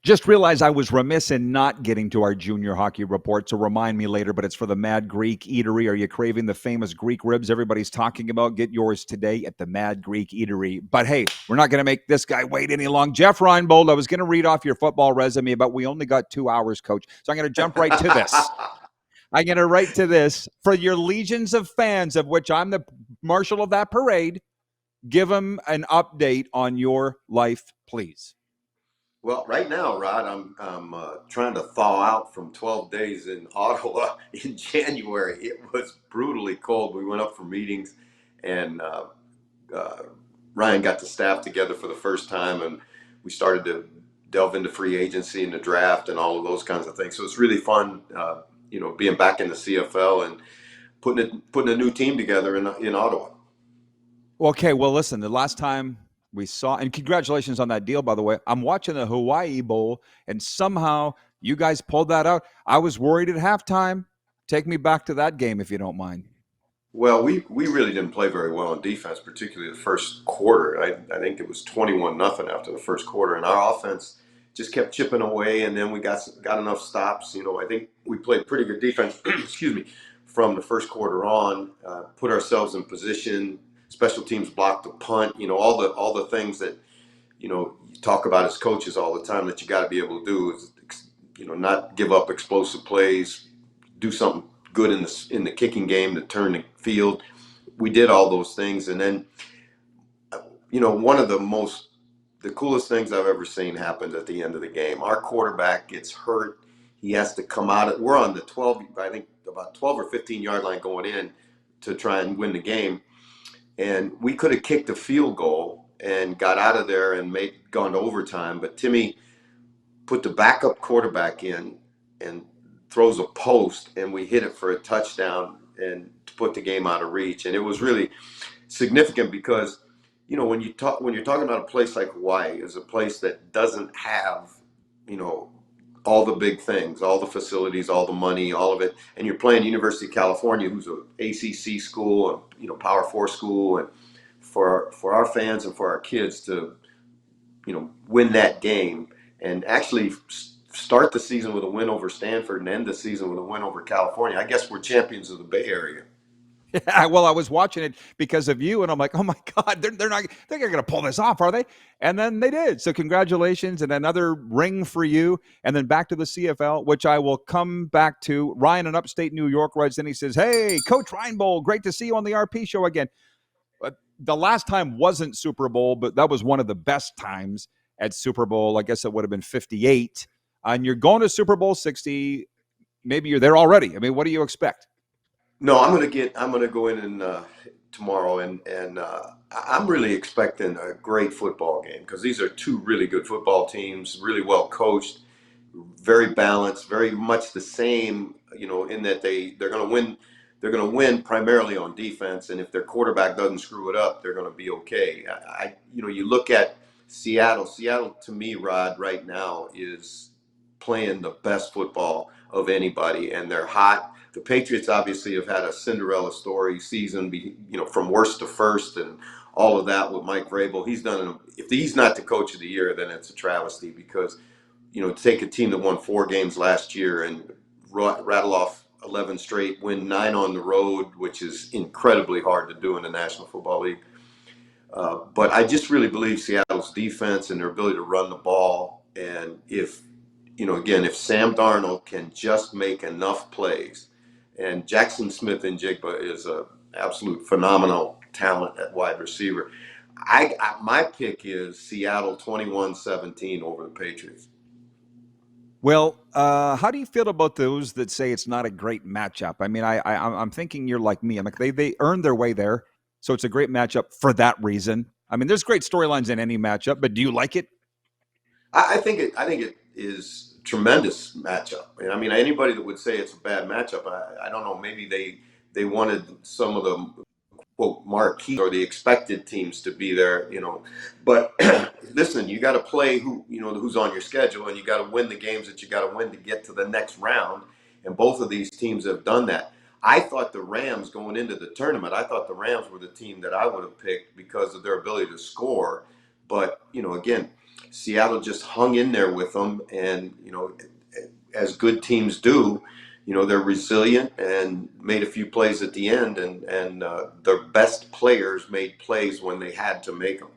Just realized I was remiss in not getting to our junior hockey report, so remind me later, but it's for the Mad Greek Eatery. Are you craving the famous Greek ribs everybody's talking about? Get yours today at the Mad Greek Eatery. But hey, we're not going to make this guy wait any long. Jeff Reinebold, I was going to read off your football resume, but we only got 2 hours, Coach. So I'm going to jump right to this. I'm going to write to this. For your legions of fans, of which I'm the marshal of that parade, give them an update on your life, please. Well, right now, Rod, I'm trying to thaw out from 12 days in Ottawa in January. It was brutally cold. We went up for meetings, and uh, Ryan got the staff together for the first time, and we started to delve into free agency and the draft and all of those kinds of things. So it's really fun, being back in the CFL and putting a new team together in Ottawa. Okay, well, listen, the last time we saw, and congratulations on that deal, by the way. I'm watching the Hawaii Bowl, and somehow you guys pulled that out. I was worried at halftime. Take me back to that game, if you don't mind. Well, we really didn't play very well on defense, particularly the first quarter. I think it was 21-0 after the first quarter, and our offense just kept chipping away, and then we got enough stops. I think we played pretty good defense, excuse me, from the first quarter on, put ourselves in position. Special teams blocked the punt, all the things that, you talk about as coaches all the time that you got to be able to do is, not give up explosive plays, do something good in the kicking game to turn the field. We did all those things, and then one of the coolest things I've ever seen happened at the end of the game. Our quarterback gets hurt. He has to come out. We're on the 12, I think about 12 or 15 yard line going in to try and win the game, and we could have kicked a field goal and got out of there and gone to overtime. But Timmy put the backup quarterback in and throws a post, and we hit it for a touchdown and to put the game out of reach. And it was really significant because, when you're talking about a place like Hawaii, is a place that doesn't have, all the big things, all the facilities, all the money, all of it, and you're playing University of California, who's a ACC school, and Power Four school, and for our fans and for our kids to, win that game and actually start the season with a win over Stanford and end the season with a win over California. I guess we're champions of the Bay Area. Yeah, well, I was watching it because of you, and I'm like, oh my God, they're going to pull this off, are they? And then they did. So congratulations, and another ring for you. And then back to the CFL, which I will come back to. Ryan in upstate New York writes in, he says, hey, Coach Reinebold, great to see you on the RP show again. The last time wasn't Super Bowl, but that was one of the best times at Super Bowl. I guess it would have been 58. And you're going to Super Bowl 60. Maybe you're there already. I mean, what do you expect? No, I'm gonna go in and tomorrow, and I'm really expecting a great football game because these are two really good football teams, really well coached, very balanced, very much the same, in that they're gonna win. They're going to win primarily on defense, and if their quarterback doesn't screw it up, they're going to be okay. You look at Seattle. Seattle, to me, Rod, right now is playing the best football of anybody, and they're hot. The Patriots obviously have had a Cinderella story season, from worst to first, and all of that with Mike Vrabel. If he's not the coach of the year, then it's a travesty because, take a team that won 4 games last year and rattle off 11 straight, win 9 on the road, which is incredibly hard to do in the National Football League. But I just really believe Seattle's defense and their ability to run the ball, and if Sam Darnold can just make enough plays, and Jackson Smith-Njigba is a absolute phenomenal talent at wide receiver. My pick is Seattle 21-17 over the Patriots. Well, how do you feel about those that say it's not a great matchup? I mean, I'm thinking you're like me. I'm like they earned their way there, so it's a great matchup for that reason. I mean, there's great storylines in any matchup, but do you like it? I think it is a tremendous matchup. I mean, anybody that would say it's a bad matchup, I don't know. Maybe they wanted some of the quote marquee or the expected teams to be there, But listen, you got to play who's on your schedule, and you got to win the games that you got to win to get to the next round. And both of these teams have done that. I thought the Rams going into the tournament, I thought the Rams were the team that I would have picked because of their ability to score. But again, Seattle just hung in there with them, and as good teams do, they're resilient and made a few plays at the end, and their best players made plays when they had to make them.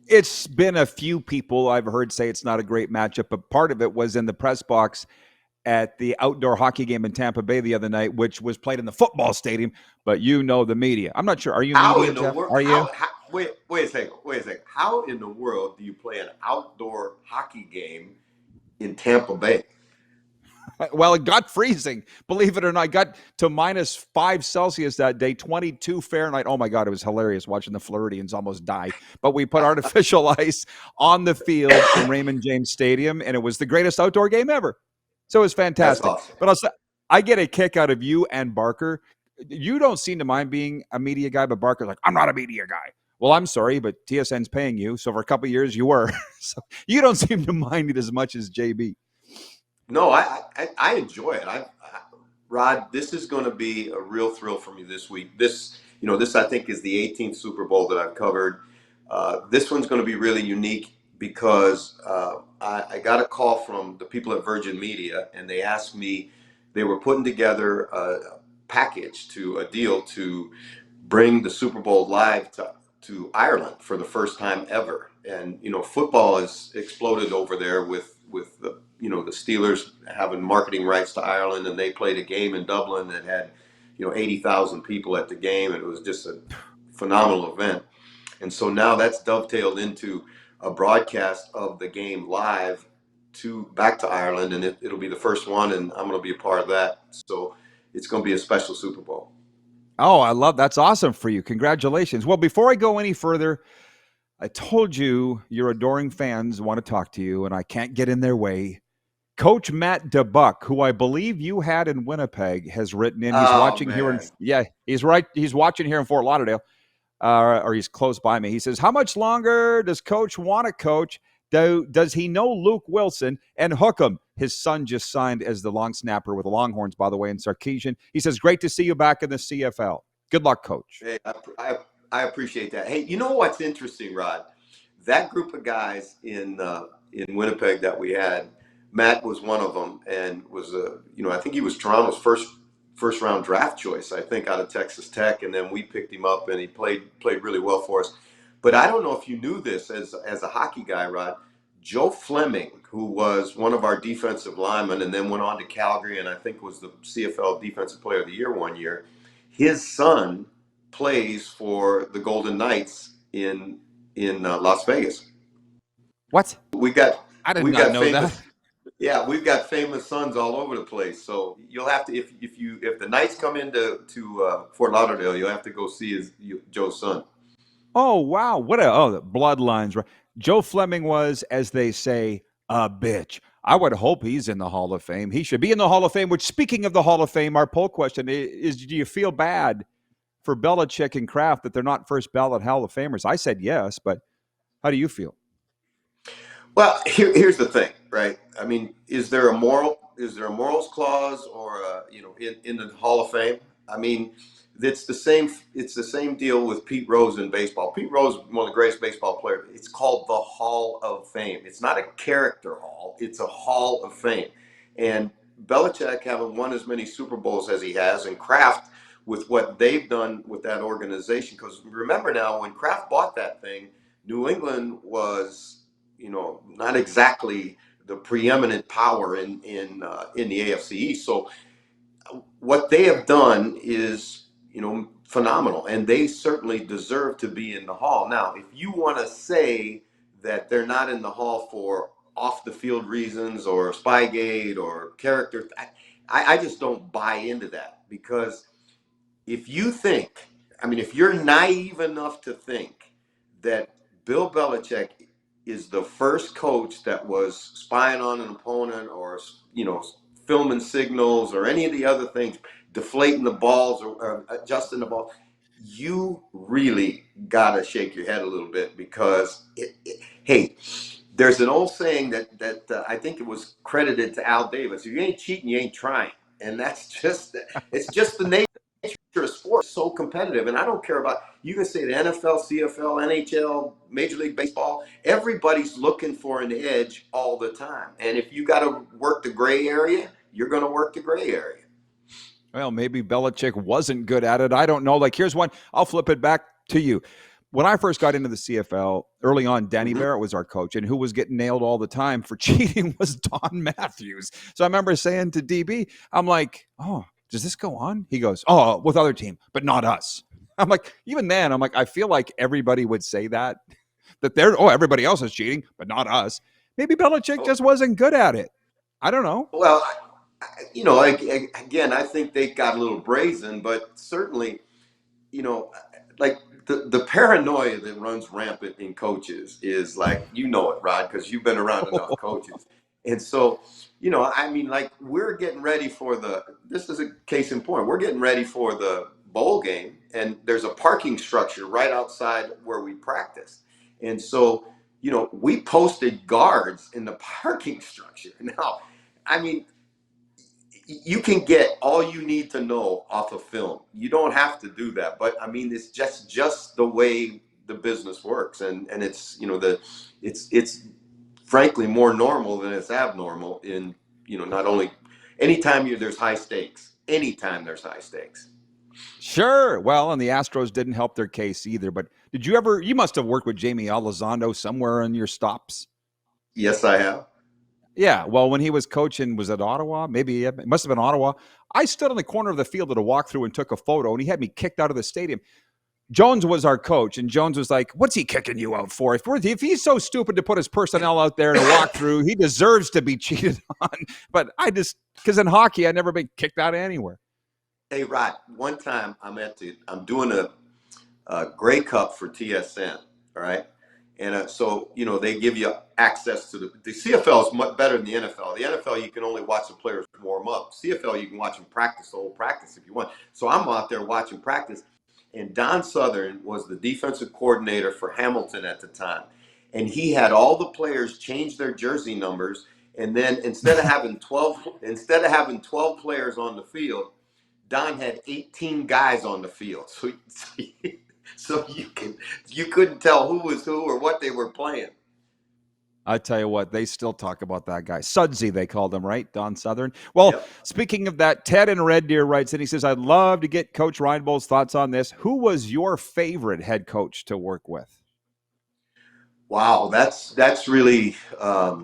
It's been a few people I've heard say it's not a great matchup, but part of it was in the press box at the outdoor hockey game in Tampa Bay the other night, which was played in the football stadium. But the media. I'm not sure. Are you How media, in the Jeff? world? Are you? Wait a second. Wait a second. How in the world do you play an outdoor hockey game in Tampa Bay? Well, it got freezing. Believe it or not, it got to -5 Celsius that day, 22 Fahrenheit. Oh my God, it was hilarious watching the Floridians almost die. But we put artificial ice on the field in Raymond James Stadium, and it was the greatest outdoor game ever. So it was That's fantastic. awesome. But I get a kick out of you and Barker. You don't seem to mind being a media guy, but Barker's like, I'm not a media guy. Well, I'm sorry, but TSN's paying you. So for a couple of years, you were. So you don't seem to mind it as much as JB. No, I enjoy it. Rod, this is going to be a real thrill for me this week. This I think is the 18th Super Bowl that I've covered. This one's going to be really unique because I got a call from the people at Virgin Media, and they asked me. They were putting together a package a deal to bring the Super Bowl live to Ireland for the first time ever. And football has exploded over there with the Steelers having marketing rights to Ireland, and they played a game in Dublin that had 80,000 people at the game, and it was just a phenomenal event. And so now that's dovetailed into a broadcast of the game live back to Ireland, and it'll be the first one, and I'm going to be a part of that. So it's going to be a special Super Bowl. Oh, that's awesome for you. Congratulations. Well, before I go any further, I told you your adoring fans want to talk to you, and I can't get in their way. Coach Matt DeBuck, who I believe you had in Winnipeg, has written in. He's Oh watching here in man. he's right. He's watching here in Fort Lauderdale, or he's close by me. He says, "How much longer does Coach want to coach? Does he know Luke Wilson and hook him?" His son just signed as the long snapper with the Longhorns, by the way, in Sarkeesian. He says, "Great to see you back in the CFL. Good luck, Coach." Hey, I appreciate that. Hey, you know what's interesting, Rod? That group of guys in Winnipeg that we had, Matt was one of them, and was I think he was Toronto's first round draft choice. I think out of Texas Tech, and then we picked him up, and he played really well for us. But I don't know if you knew this as a hockey guy, Rod. Joe Fleming, who was one of our defensive linemen, and then went on to Calgary, and I think was the CFL Defensive Player of the Year one year. His son plays for the Golden Knights in Las Vegas. What? We got I did we've not got know that. famous we've got famous sons all over the place. So you'll have to if the Knights come into Fort Lauderdale, you'll have to go see Joe's son. Oh wow! The bloodlines. Right? Joe Fleming was, as they say, a bitch. I would hope he's in the Hall of Fame. He should be in the Hall of Fame. Which, speaking of the Hall of Fame, our poll question is: do you feel bad for Belichick and Kraft that they're not first ballot Hall of Famers? I said yes, but how do you feel? Well, here's the thing, right? I mean, is there a morals clause or in the Hall of Fame? I mean, it's the same deal with Pete Rose in baseball. Pete Rose, one of the greatest baseball players. It's called the Hall of Fame. It's not a character hall. It's a Hall of Fame. And Belichick, having won as many Super Bowls as he has, and Kraft with what they've done with that organization. Because remember now, when Kraft bought that thing, New England was not exactly the preeminent power in the AFC East. So what they have done is phenomenal, and they certainly deserve to be in the Hall. Now, if you want to say that they're not in the Hall for off the field reasons or Spygate or character, I just don't buy into that, because if you think, I mean, if you're naive enough to think that Bill Belichick is the first coach that was spying on an opponent or, filming signals or any of the other things, deflating the balls or adjusting the ball, you really got to shake your head a little bit, because, hey, there's an old saying that I think it was credited to Al Davis: if you ain't cheating, you ain't trying. And it's just the nature of sport. sport is so competitive, and I don't care about, you can say the NFL, CFL, NHL, Major League Baseball, everybody's looking for an edge all the time. And if you got to work the gray area, you're going to work the gray area. Well, maybe Belichick wasn't good at it. I don't know. Like, here's one. I'll flip it back to you. When I first got into the CFL, early on, Danny Barrett was our coach, and who was getting nailed all the time for cheating was Don Matthews. So I remember saying to DB, I'm like, oh, does this go on? He goes, oh, with other team, but not us. I'm like, even then, I'm like, I feel like everybody would say that they're, oh, everybody else is cheating, but not us. Maybe Belichick just wasn't good at it. I don't know. Well, again, I think they got a little brazen, but certainly, like the paranoia that runs rampant in coaches is like, it, Rod, because you've been around enough coaches. And so, I mean, like, we're getting ready for this is a case in point. We're getting ready for the bowl game, and there's a parking structure right outside where we practice. And so, we posted guards in the parking structure. Now, I mean, you can get all you need to know off of film. You don't have to do that, but I mean, it's just the way the business works, and it's it's frankly more normal than it's abnormal in not only there's high stakes, anytime there's high stakes. Sure. Well, and the Astros didn't help their case either. But you must have worked with Jamie Elizondo somewhere in your stops. Yes, I have. Yeah. Well, when he was coaching, was it Ottawa? Maybe it must have been Ottawa. I stood on the corner of the field at a walkthrough and took a photo, and he had me kicked out of the stadium. Jones was our coach, and Jones was like, what's he kicking you out for? If he's so stupid to put his personnel out there in a walkthrough, he deserves to be cheated on. But because in hockey, I'd never been kicked out of anywhere. Hey, Rod, one time I'm doing a Grey Cup for TSN, all right? And so, they give you access to the CFL is much better than the NFL. The NFL, you can only watch the players warm up. CFL, you can watch them practice the whole practice if you want. So I'm out there watching practice, and Don Southern was the defensive coordinator for Hamilton at the time. And he had all the players change their jersey numbers, and then instead of having 12 players on the field, Don had 18 guys on the field. So you couldn't tell who was who or what they were playing. I tell you what, they still talk about that guy. Sudsy, they called him, right? Don Southern. Well, Yep. Speaking of that, Ted in Red Deer writes, and he says, I'd love to get Coach Reinebold's thoughts on this. Who was your favorite head coach to work with? Wow, that's really a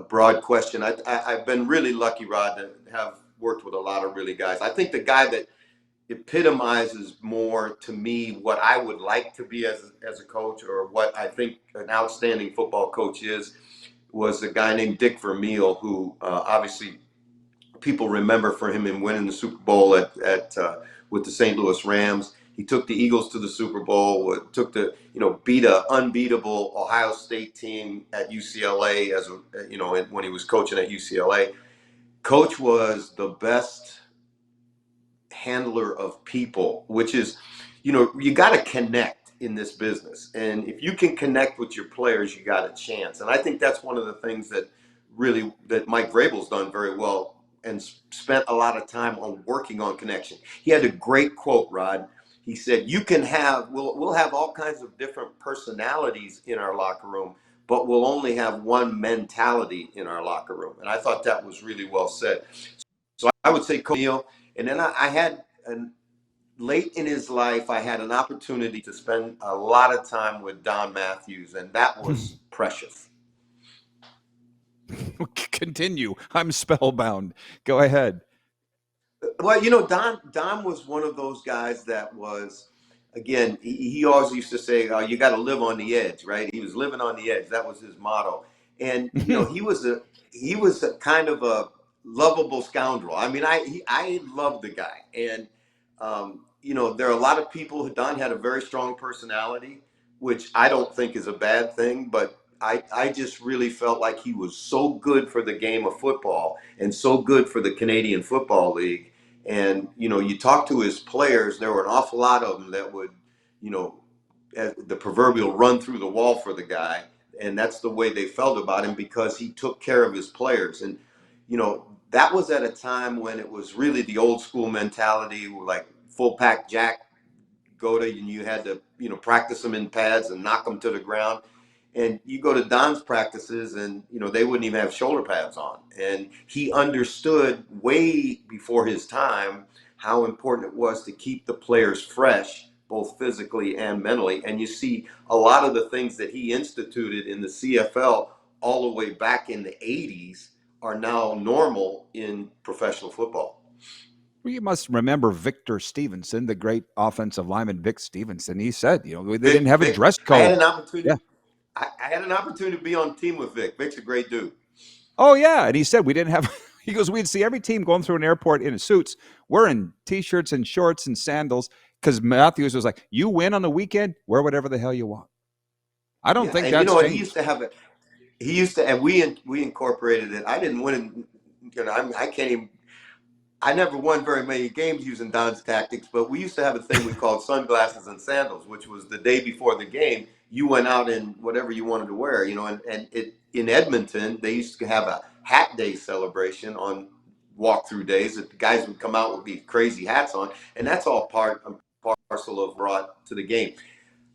broad question. I've been really lucky, Rod, to have worked with a lot of really guys. I think the guy that epitomizes more to me what I would like to be as a coach, or what I think an outstanding football coach was a guy named Dick Vermeil, who obviously people remember for him in winning the Super Bowl with the St. Louis Rams. He took the Eagles to the Super Bowl, beat a unbeatable Ohio State team at UCLA when he was coaching at UCLA. Coach was the best handler of people, which is, you got to connect in this business. And if you can connect with your players, you got a chance. And I think that's one of the things that Mike Vrabel's done very well and spent a lot of time on working on connection. He had a great quote, Rod. He said, we'll have all kinds of different personalities in our locker room, but we'll only have one mentality in our locker room. And I thought that was really well said. So I would say Coach Neal. And then I had, late in his life, I had an opportunity to spend a lot of time with Don Matthews, and that was precious. Continue. I'm spellbound. Go ahead. Well, Don was one of those guys that was, again, he always used to say, you got to live on the edge, right? He was living on the edge. That was his motto. And, he was a kind of a lovable scoundrel. I mean, I loved the guy. And, there are a lot of people. Don had a very strong personality, which I don't think is a bad thing, but I just really felt like he was so good for the game of football and so good for the Canadian Football League. And, you talk to his players, there were an awful lot of them that would, the proverbial run through the wall for the guy. And that's the way they felt about him, because he took care of his players. And, that was at a time when it was really the old school mentality, like full pack Jack go to and you had to, practice them in pads and knock them to the ground. And you go to Don's practices and, they wouldn't even have shoulder pads on. And he understood way before his time how important it was to keep the players fresh, both physically and mentally. And you see a lot of the things that he instituted in the CFL all the way back in the 80s are now normal in professional football. Well, you must remember Victor Stevenson, the great offensive lineman Vic Stevenson. He said, they didn't have a dress I had code. an opportunity. Yeah. I had an opportunity to be on the team with Vic. Vic's a great dude. Oh, yeah. And he said we didn't have – he goes, we'd see every team going through an airport in suits. We're in T-shirts and shorts and sandals because Matthews was like, you win on the weekend, wear whatever the hell you want. I don't think and that's what? changed. He used to have it. He used to, and we incorporated it. I didn't win. I can't even. I never won very many games using Don's tactics, but we used to have a thing we called sunglasses and sandals, which was the day before the game. You went out in whatever you wanted to wear, and it in Edmonton, they used to have a hat day celebration on walkthrough days that the guys would come out with these crazy hats on, and that's all part and parcel of brought to the game.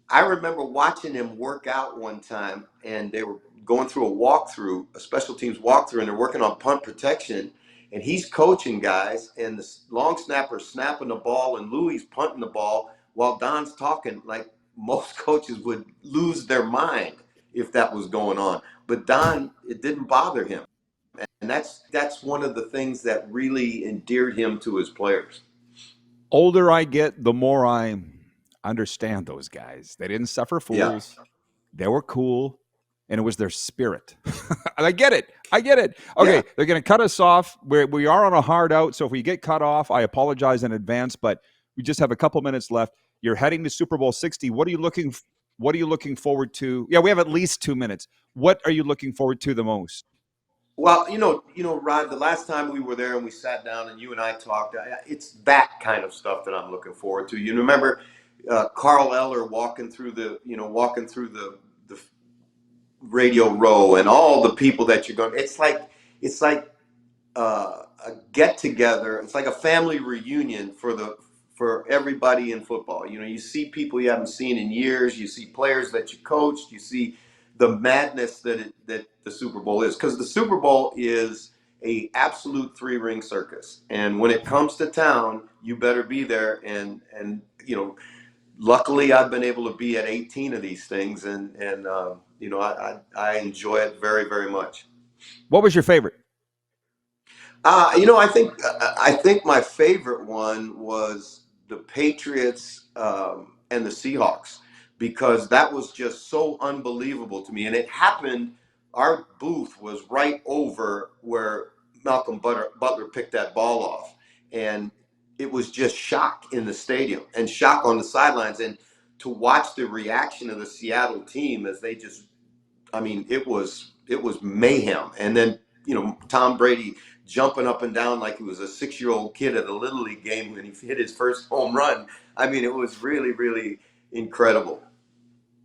I remember watching him work out one time, and they were going through a special teams walkthrough, and they're working on punt protection. And he's coaching guys, and the long snapper's snapping the ball, and Louis punting the ball while Don's talking. Like most coaches would lose their mind if that was going on. But Don, it didn't bother him. And that's one of the things that really endeared him to his players. Older I get, the more I understand those guys. They didn't suffer Yeah. fools. They were cool, and it was their spirit. I get it. Okay, Yeah. they're going to cut us off. We are on a hard out, so if we get cut off, I apologize in advance, but we just have a couple minutes left. You're heading to Super Bowl 60. What are you looking forward to? Yeah, we have at least 2 minutes. What are you looking forward to the most? Well, Rod, the last time we were there and we sat down and you and I talked, it's that kind of stuff that I'm looking forward to. You remember Carl Eller walking through the radio row and all the people that you're going. It's like a get together. It's like a family reunion for everybody in football. You see people you haven't seen in years. You see players that you coached. You see the madness that the Super Bowl is, because the Super Bowl is a absolute three-ring circus. And when it comes to town, you better be there. And luckily I've been able to be at 18 of these things, and I enjoy it very, very much. What was your favorite? I think my favorite one was the Patriots and the Seahawks, because that was just so unbelievable to me, and it happened. Our booth was right over where Malcolm Butler picked that ball off, and it was just shock in the stadium and shock on the sidelines, and to watch the reaction of the Seattle team as they just, I mean, it was mayhem. And then Tom Brady jumping up and down like he was a 6-year-old kid at a little league game when he hit his first home run. I mean, it was really, really incredible.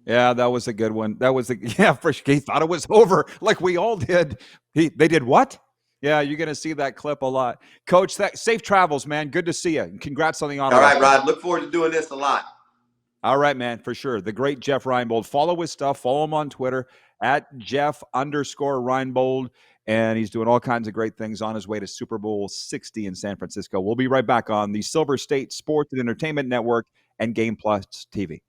Yeah, that was a good one. For sure. He thought it was over, like we all did. They did what? Yeah, you're going to see that clip a lot. Coach, safe travels, man. Good to see you. And congrats on the honor. All right, Rod. Look forward to doing this a lot. All right, man, for sure. The great Jeff Reinebold. Follow his stuff. Follow him on Twitter at Jeff_Reinebold. And he's doing all kinds of great things on his way to Super Bowl 60 in San Francisco. We'll be right back on the Silver State Sports and Entertainment Network and Game Plus TV.